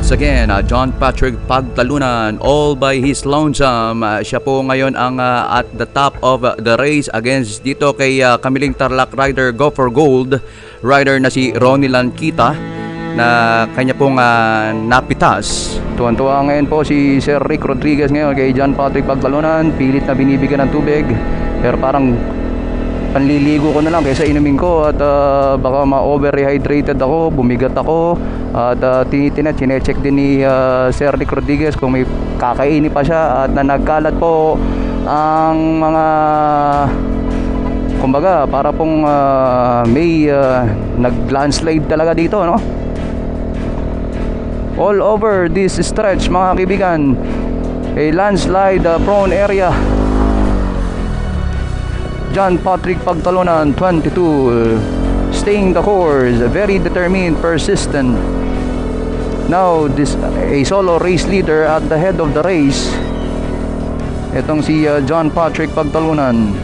once again, John Patrick Pagtalunan, all by his lonesome. Siya po ngayon ang at the top of the race against dito kay Kamiling Tarlac rider Go for Gold, rider na si Ronnie Lankita na kanya pong napitas. Tuwan-tuwa ngayon po si Sir Rick Rodriguez ngayon kay John Patrick Pagtalunan. Pilit na binibigyan ng tubig, pero parang panliligo ko na lang kaysa inumin ko at baka ma-overhydrated ako, bumigat ako. At chinecheck din ni Sir Rick Rodriguez kung may kakainin pa siya at na nagkalat po ang mga kumbaga para pong may nag-landslide talaga dito, no? All over this stretch mga kaibigan, a landslide prone area. John Patrick Pagtalunan, 22, staying the course, very determined, persistent. Now this a solo race leader at the head of the race. Itong si John Patrick Pagtalunan.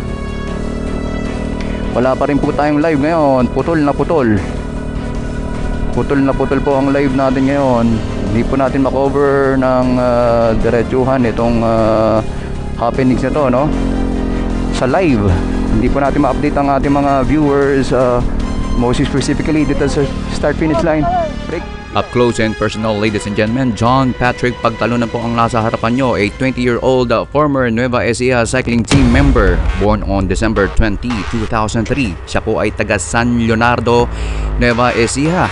Wala pa rin po tayong live ngayon, putol na putol. Putol na putol po ang live natin ngayon. Hindi po natin makover ng diretsuhan itong happenings na to, no? Sa live hindi po natin ma-update ang ating mga viewers, most specifically dito sa start-finish line. Break. Up close and personal, ladies and gentlemen, John Patrick Pagtalunan po ang nasa harapan nyo, a 20-year-old former Nueva Ecija cycling team member, born on December 20, 2003. Siya po ay taga San Leonardo, Nueva Ecija.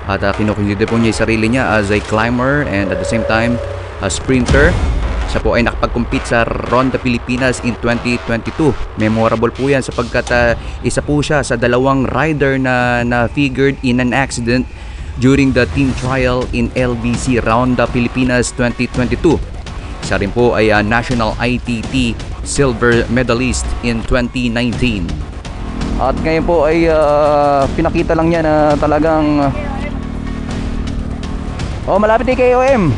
At kinukulit po niya yung sarili niya as a climber and at the same time a sprinter. Siya po ay nakapag-compete sa Ronda Pilipinas in 2022. Memorable po yan sapagkat isa po siya sa dalawang rider na figured in an accident during the team trial in LBC Ronda Pilipinas 2022. Siya rin po ay National ITT Silver Medalist in 2019. At ngayon po ay pinakita lang niya na talagang malapit ni KOM.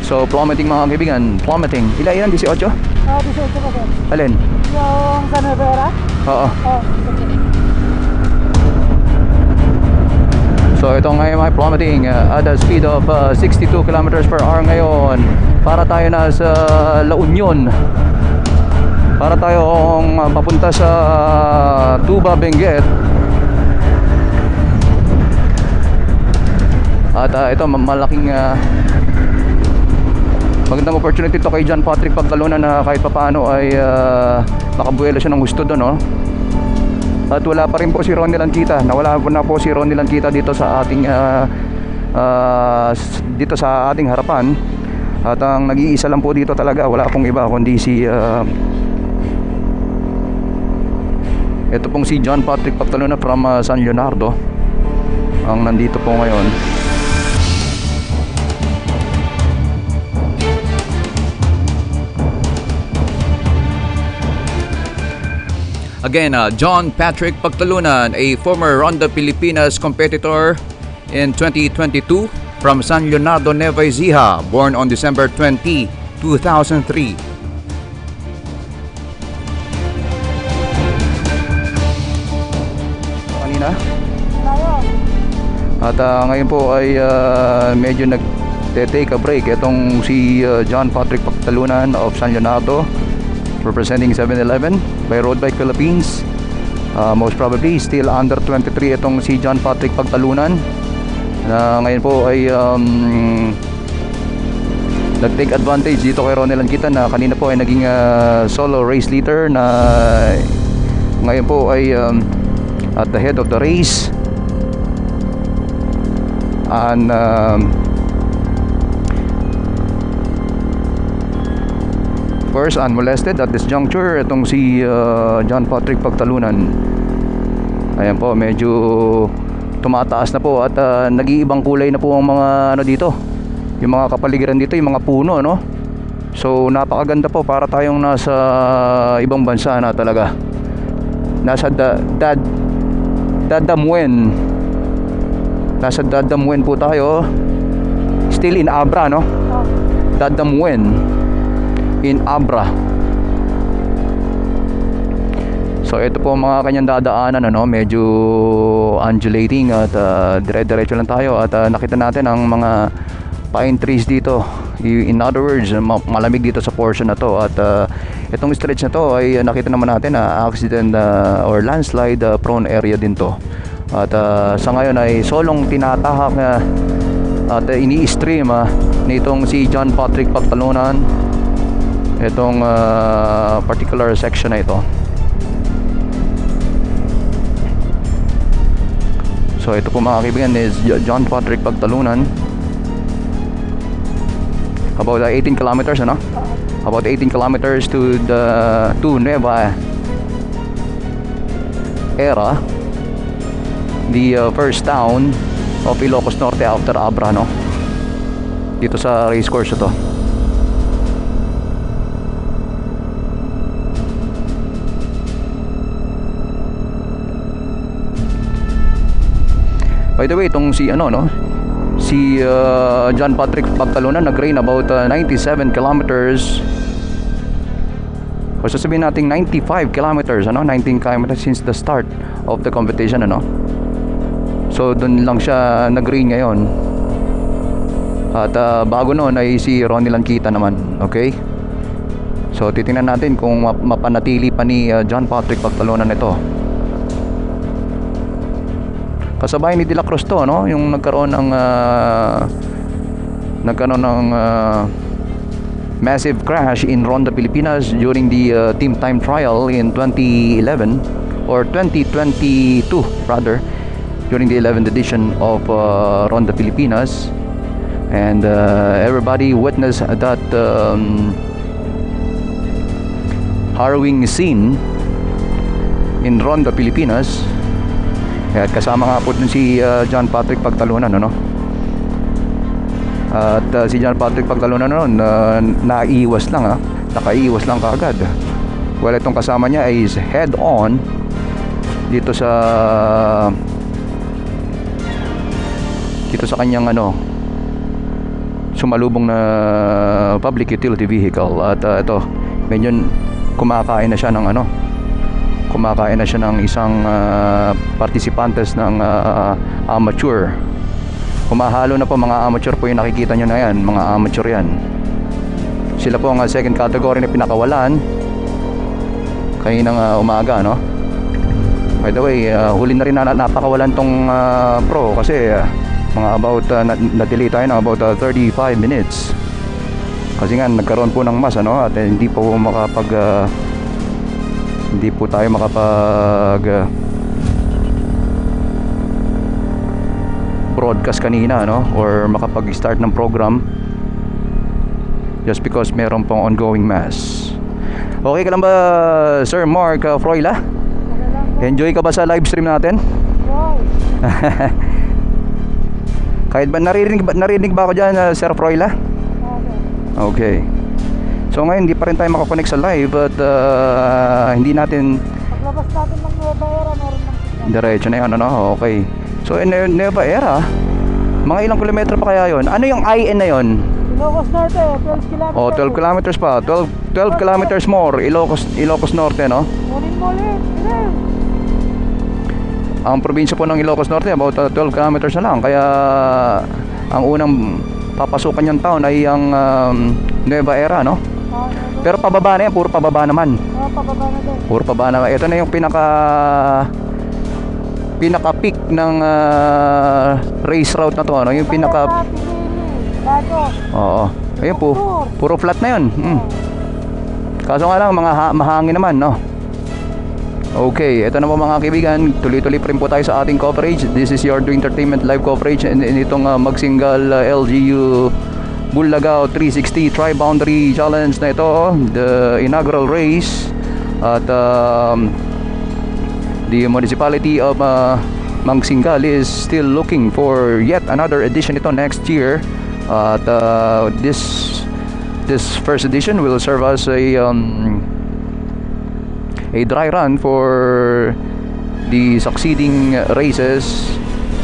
So plummeting mga kaibigan, plummeting. Ilan? 18? 18 pa sir. Alin? Yung San Rivera? Oo. So ito ngayon ay plummeting at a speed of 62 kilometers per hour ngayon. Para tayo na sa La Union. Para tayong papunta sa Tuba, Benguet. At ito malaking magandang opportunity to kay John Patrick Pagtalunan na kahit papaano ay makabuelo siya ng gusto doon, no? At wala pa rin po si Ronnie Lankita. Nawala po na po si Ronnie Lankita dito sa ating harapan. At ang nag-iisa lang po dito talaga, wala pong iba kundi si ito pong si John Patrick Pagtalunan from San Leonardo ang nandito po ngayon. Again, John Patrick Pagtalunan, a former Ronda Pilipinas competitor in 2022 from San Leonardo, Nueva Ecija, born on December 20, 2003. Kanina? At ngayon po ay medyo nag-take a break itong si John Patrick Pagtalunan of San Leonardo, representing 7-Eleven by Road Bike Philippines. Most probably still under 23 itong si John Patrick Pagtalunan na ngayon po ay nag-take advantage dito kay Ronnie Lankita na kanina po ay naging solo race leader na ngayon po ay at the head of the race and course unmolested at this juncture itong si John Patrick Pagtalunan. Ayan po, medyo tumataas na po at nag-iibang kulay na po ang mga dito, yung mga kapaligiran dito, yung mga puno, no? So napakaganda po, para tayong nasa ibang bansa na talaga. Nasa Dadamuen. Nasa Dadamuen po tayo. Still in Abra, no? Dadamuen in Abra. So So ito po ang mga kanyang dadaanan, ano, medyo undulating at dire-diretso lang tayo at nakita natin ang mga pine trees dito. In other words, malamig dito sa portion na to at itong stretch na to ay nakita naman natin na accident or landslide prone area din to. At sa ngayon ay solong tinatahak at ini-stream nitong si John Patrick Pagtalunan itong particular section na ito. So ito po mga kaibigan is John Patrick Pagtalunan. About 18 kilometers, ano? About 18 kilometers to Nueva Era, the first town of Ilocos Norte after Abra, no? Dito sa race course ito. By the way, itong si ano, no? Si John Patrick Pagtalunan nag-rain about 97 kilometers, o sasabihin natin 95 kilometers, ano? 19 kilometers since the start of the competition, ano? So doon lang siya nag-rain ngayon. At bago noon ay si Ronnie Lankita naman. Okay, so titingnan natin kung mapanatili pa ni John Patrick Pagtalunan ito. Kasabay ni De La Cruz to, no? Yung nagkaroon ng massive crash in Ronda Pilipinas during the team time trial in 2011 or 2022 rather, during the 11th edition of Ronda Pilipinas, and everybody witnessed that harrowing scene in Ronda Pilipinas. At kasama nga po dun si John Patrick Pagtalunan, ano? At si John Patrick Pagtalunan noon naiiwas lang, nakaiiwas lang kaagad. Well, itong kasama niya is head on dito sa kanyang sumalubong na public utility vehicle. At ito, medyo kumakain na siya ng isang participantes ng amateur. Humahalo na po, mga amateur po yung nakikita nyo na yan, mga amateur yan. Sila po ang second category na pinakawalan kaninang umaga, no? By the way, huli na rin na napakawalan tong pro kasi mga about na-delay tayo ng about 35 minutes kasi nga nagkaroon po ng mas, ano? At hindi po tayo makapag broadcast kanina, no? Or makapag-start ng program just because meron pong ongoing mass. Okay ka lang ba, Sir Mark Froila? Enjoy ka ba sa live stream natin? Wow. Kahit ba narinig ba ako dyan, Sir Froila? Okay. So ngayon hindi pa rin tayo makakonect sa live at hindi natin Paglabas natin ng Nueva Era, meron ng signal. diretso na yun, ano? Okay. So in Nueva Era, mga ilang kilometro pa kaya yon? Ano yung IN na yon? Ilocos Norte, 12 kilometers. Oh, 12 kilometers pa. 12 kilometers more. Ilocos Norte, no? Kunin mo ulit. Ang probinsya po ng Ilocos Norte about 12 kilometers na lang. Kaya ang unang papasukan niyang town ay ang Nueva Era, no? Pero pababa na yan, puro pababa naman. Pababa na din. Puro pababa naman. Ito na yung pinaka-peak ng race route na to, ano? Yung pinaka... Oo. Ayun po. Puro flat na yun. Kaso nga lang, mahangin naman, no? Okay, ito na po mga kaibigan. Tuloy-tuloy pa rin po tayo sa ating coverage. This is your Do Entertainment live coverage in itong Magsingal LGU Bulagao 360 Tri-Boundary Challenge na ito, the inaugural race at the municipality of Magsingal is still looking for yet another edition ito next year. At this first edition will serve as a dry run for the succeeding races,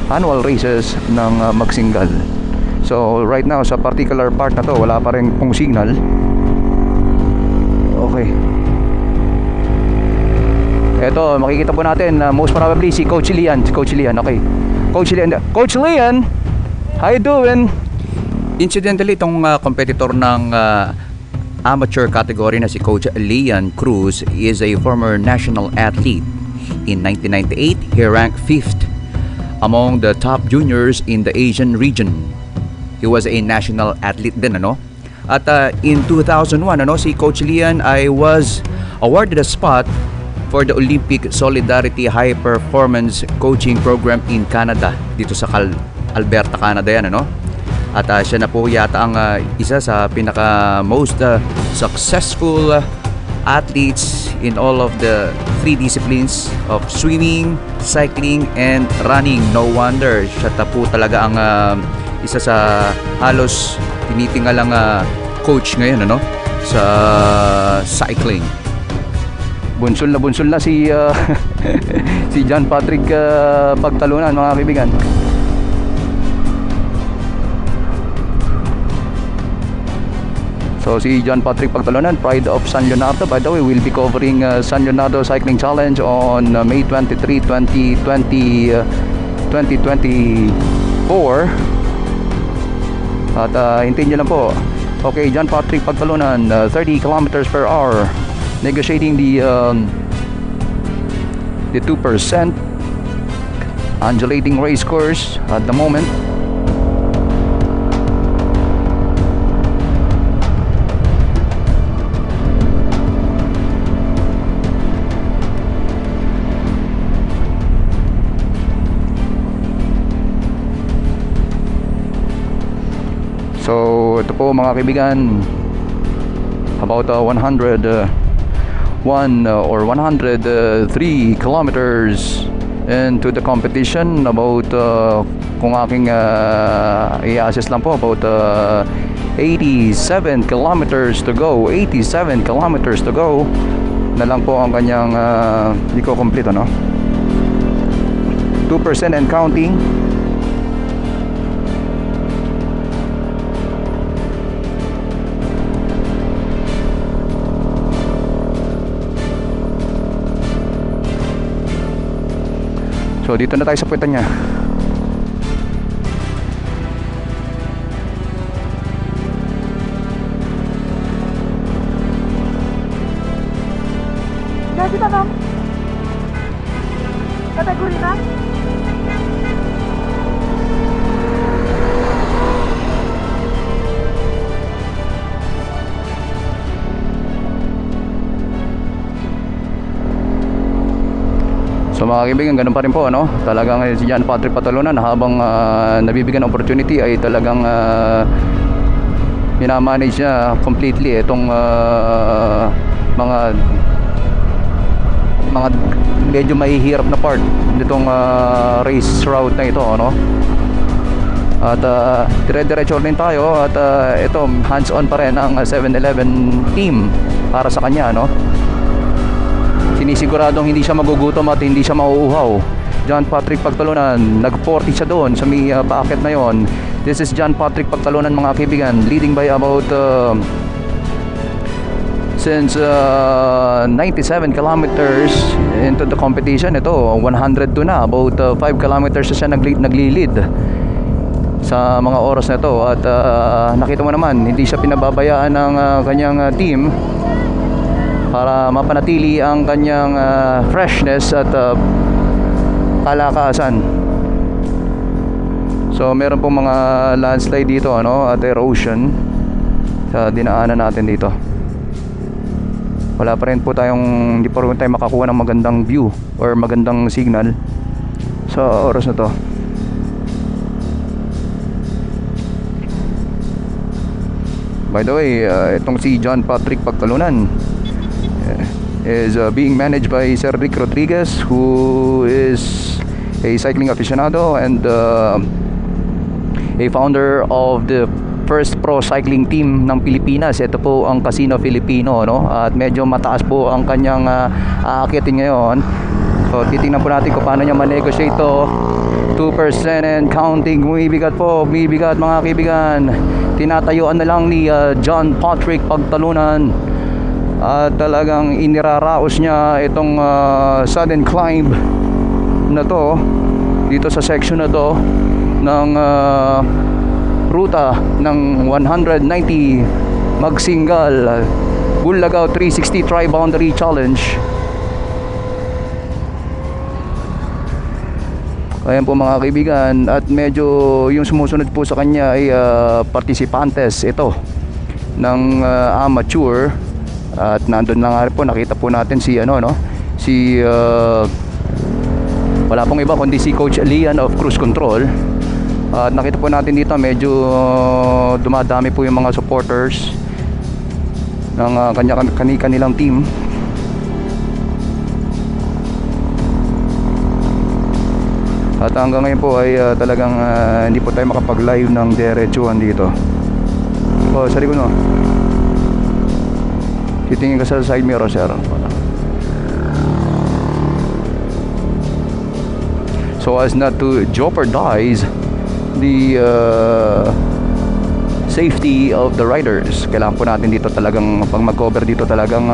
annual races ng Magsingal. So right now sa particular part na to wala pa rin pong signal. Okay. Ito, makikita po natin most probably si Coach Lian. Okay. Coach Lian, how you doing? Incidentally, itong competitor ng amateur category na si Coach Lian Cruz is a former national athlete. In 1998, he ranked 5th among the top juniors in the Asian region. He was a national athlete din, ano? At in 2001, si Coach Lian I was awarded a spot for the Olympic Solidarity High Performance Coaching Program in Canada, dito sa Alberta, Canada yan, ano? At siya na po yata ang isa sa pinaka most successful athletes in all of the 3 disciplines of swimming, cycling, and running. No wonder siya ta po talaga ang isa sa halos tinitingalang coach ngayon, ano, sa cycling. Bunsol na si si John Patrick Pagtalunan, mga kaibigan. So si John Patrick Pagtalunan, pride of San Leonardo. By the way, we'll be covering San Leonardo Cycling Challenge on May 23, 2024. At hintayin nyo lang po. Okay, John Patrick Pagtalunan, 30 kilometers per hour, negotiating the 2% undulating race course at the moment. So ito po mga kaibigan, about 101 or 103 kilometers into the competition. About kung aking i-assess lang po, about 87 kilometers to go. 87 kilometers to go na lang po ang kanyang hindi ko complete, ano, 2% and counting. So dito na tayo sa puwetan niya. Kita na. Kategory na. So mga kaibigan, ganun pa rin po, ano? Talagang si John Patrick Pagtalunan, habang nabibigyan ng opportunity ay talagang minamanage niya completely itong mga medyo mahihirap na part nitong race route na ito, ano? At dire-diretso rin tayo at ito, hands-on pa rin ang 7-Eleven team para sa kanya, no? Sinisiguradong hindi siya magugutom at hindi siya mauuhaw. John Patrick Pagtalunan, nag-40 siya doon sa may paakit na yon. This is John Patrick Pagtalunan, mga kaibigan, leading by about since 97 kilometers into the competition. Ito 102 na, about 5 kilometers siya naglilid sa mga oras na ito. At nakita mo naman, hindi siya pinababayaan ng kanyang team para mapanatili ang kanyang freshness at kalakasan. So meron pong mga landslide dito, ano, at erosion sa dinaanan natin dito. Wala pa rin po tayong, hindi pa rin tayo makakuha ng magandang view or magandang signal sa oras na to. By the way, itong si John Patrick Pagtalunan is being managed by Sir Rick Rodriguez, who is a cycling aficionado and a founder of the first pro cycling team ng Pilipinas. Ito po ang Casino Filipino, no? At medyo mataas po ang kanyang aakyatin ngayon. So titingnan po natin kung paano niya ma-negotiate to. 2% and counting. Bumibigat po, bumibigat mga kaibigan. Tinatayuan na lang ni John Patrick Pagtalunan At talagang iniraraos niya itong sudden climb na to dito sa section na to ng ruta ng 190 Magsingal Bulagaw 360 Tri-Boundary Challenge. Ayan po mga kaibigan, at medyo yung sumusunod po sa kanya ay participantes ito ng amateur. At nandun na nga po, nakita po natin si wala pong iba kundi si Coach Lian of Cruise Control. At nakita po natin dito medyo dumadami po yung mga supporters ng kanilang team. At hanggang ngayon po ay talagang hindi po tayo makapag-live ng diretsuhan dito. Sa likod no. Titingin ka sa side mirror, sir. So as not to jeopardize the safety of the riders, kailangan po natin dito talagang pag mag-cover dito talagang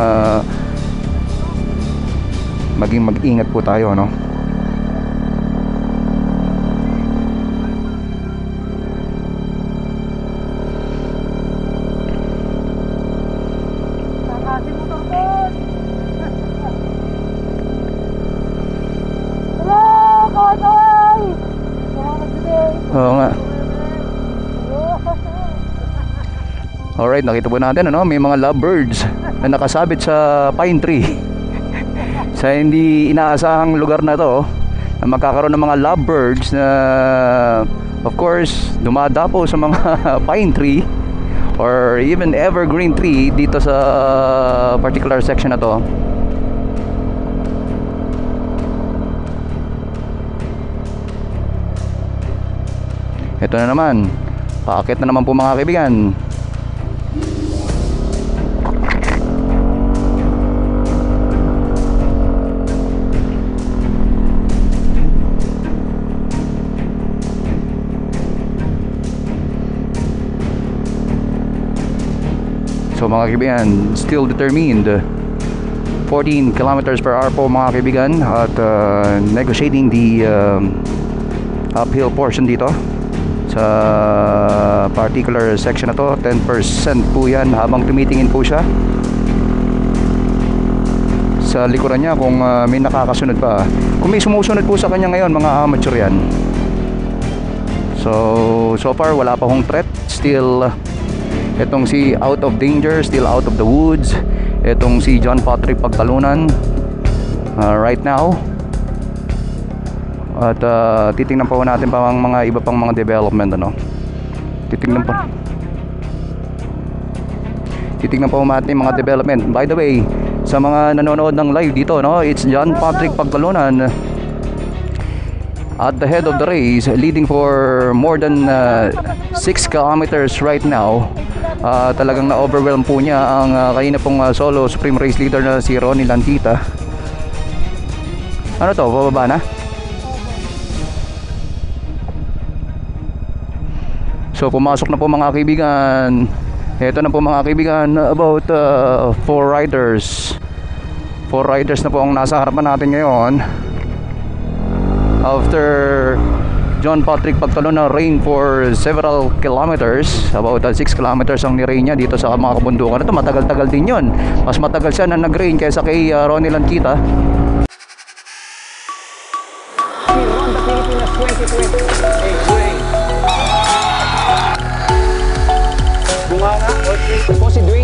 maging mag-ingat po tayo, no? Kakasin mo to, boss. Hello, kaway-kaway. Salamat today. Oo nga. Alright, nakita po natin may mga lovebirds na nakasabit sa pine tree. Sa hindi inaasahang lugar na to, na magkakaroon ng mga lovebirds na of course dumadapo sa mga pine tree or even evergreen tree dito sa particular section na to. Ito na naman, paakit na naman po mga kaibigan. So mga kaibigan, still determined, 14 kilometers per hour po mga kaibigan, at negotiating the uphill portion dito sa particular section na to. 10% po yan habang tumitingin po siya sa likuran niya kung may nakakasunod pa. Kung may sumusunod po sa kanya ngayon, mga amateur yan. So far wala pa hong threat. Still etong si Out of Danger, still out of the woods. Etong si John Patrick Pagtalunan right now. At titingnan po natin pa ang mga iba pang mga development, titingnan po natin mga development. By the way, sa mga nanonood ng live dito, it's John Patrick Pagtalunan at the head of the race, leading for more than 6 kilometers right now. Talagang na-overwhelm po niya ang kanina pong solo supreme race leader na si Ronnie Lantita. Ano to, bababa na? So pumasok na po mga kaibigan. Ito na po mga kaibigan, about 4 riders. 4 riders na po ang nasa harapan natin ngayon. After John Patrick Pagtalunan rain for several kilometers, about 6 kilometers ang ni-rain niya dito sa mga kabundukan. Ito matagal-tagal din yun. Mas matagal siya na nag-rain kaysa kay Ronnie Lantita. Honda Pilipinas 2020. Bunganga or possible